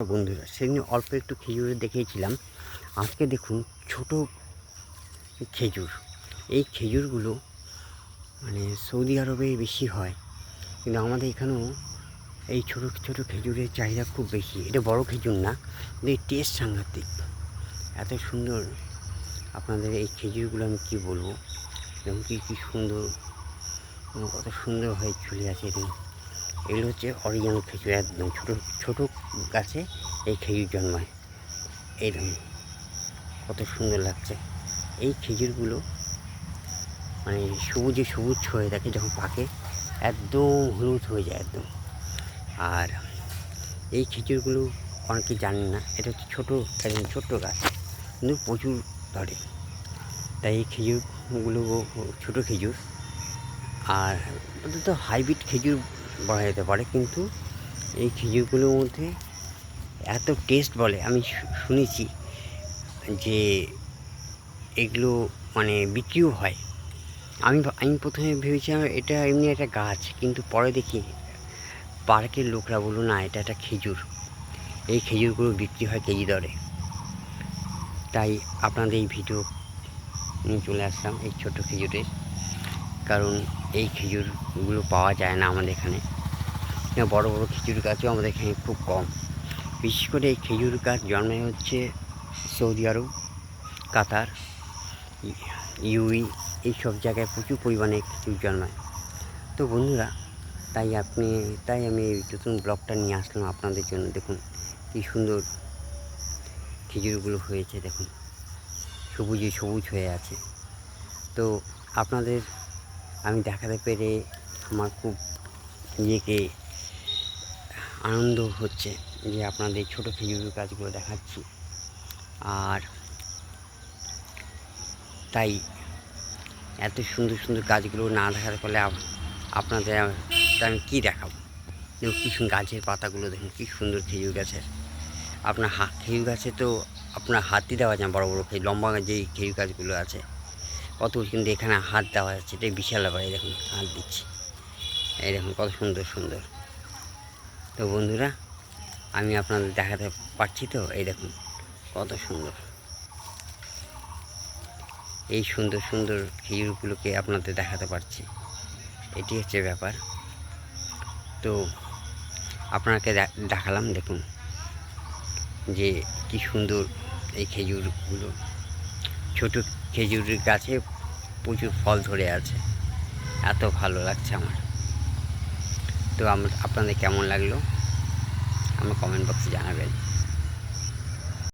বন্ধুরা সেদিন অল্প একটু খেজুর দেখিয়েছিলাম। আজকে দেখুন ছোট খেজুর। এই খেজুরগুলো মানে সৌদি আরবে বেশি হয়, কিন্তু আমাদের এখানেও এই ছোট ছোট খেজুরের চাহিদা খুব বেশি। এটা বড় খেজুর না, কিন্তু এই টেস্ট সাংঘাতিক, এত সুন্দর। আপনাদের এই খেজুরগুলো আমি কী বলবো, এবং কী সুন্দর, কত সুন্দর হয়ে চলে আছে। এগুলো হচ্ছে অরিজিনাল খেজুর, একদম ছোটো ছোটো গাছে এই খেজুর জন্মায়। এইরকম কত সুন্দর লাগছে। এই খেজুরগুলো মানে সবুজে সবুজ হয়ে থাকে, যখন পাকে একদম হলুদ হয়ে যায় একদম। আর এই খেজুরগুলো অনেকে জানেন না, এটা হচ্ছে ছোটো, একদম ছোট্ট গাছ, কিন্তু প্রচুর ধরে। তাই এই খেজুরগুলো ছোটো খেজুর, আর ওটা তো হাইব্রিড খেজুর বলা যেতে পারে, কিন্তু এই খেজুরগুলোর মধ্যে এত টেস্ট বলে, আমি শুনেছি যে এগুলো মানে বিক্রিও হয়। আমি প্রথমে ভেবেছিলাম এটা এমনি একটা গাছ, কিন্তু পরে দেখি পার্কের লোকরা বললো না, এটা একটা খেজুর। এই খেজুরগুলো বিক্রি হয় কেজি দরে। তাই আপনাদের এই ভিডিও নিয়ে চলে আসলাম এই ছোটো খেজুরের, কারণ এই খেজুরগুলো পাওয়া যায় না আমাদের এখানে। বড় বড় খেজুর গাছও আমাদের এখানে খুব কম। বিশেষ করে এই খেজুর গাছ জন্মায় হচ্ছে সৌদি আরব, কাতার, ইউই, এইসব জায়গায় প্রচুর পরিমাণে খেজুর জন্মায়। তো বন্ধুরা, তাই আমি এই নতুন ব্লগটা নিয়ে আসলাম আপনাদের জন্য। দেখুন কী সুন্দর খেজুরগুলো হয়েছে, দেখুন সবুজে সবুজ হয়ে আছে। তো আপনাদের আমি দেখাতে পেরে আমার খুব নিজেকে আনন্দ হচ্ছে যে আপনাদের ছোটো খেজুর গাছগুলো দেখাচ্ছি। আর তাই এত সুন্দর সুন্দর গাছগুলো না দেখাতে পারলে আপনাদের আমি কী দেখাবো। দেখুন কী সুন্দর গাছের পাতাগুলো, দেখুন কী সুন্দর খেজুর গাছের। আপনার খেজুর গাছে তো আপনার হাতই দেওয়া যায়, বড় বড় লম্বা যেই খেজুর গাছগুলো আছে কত, কিন্তু এখানে হাত দেওয়া যাচ্ছে, এটাই বিশাল ব্যাপার। এই দেখুন হাত দিচ্ছি, এই দেখুন কত সুন্দর সুন্দর। তো বন্ধুরা, আমি আপনাদের দেখাতে পারছি তো, এই দেখুন কত সুন্দর। এই সুন্দর সুন্দর খেজুরগুলোকে আপনাদের দেখাতে পারছি, এটি হচ্ছে ব্যাপার। তো আপনাকে দেখালাম, দেখুন যে কী সুন্দর এই খেজুরগুলো। ছোটো খেজুরের গাছে প্রচুর ফল ধরে আছে, এত ভালো লাগছে আমার। তো আপনাদের কেমন লাগলো আমার কমেন্ট বক্সে জানাবেন।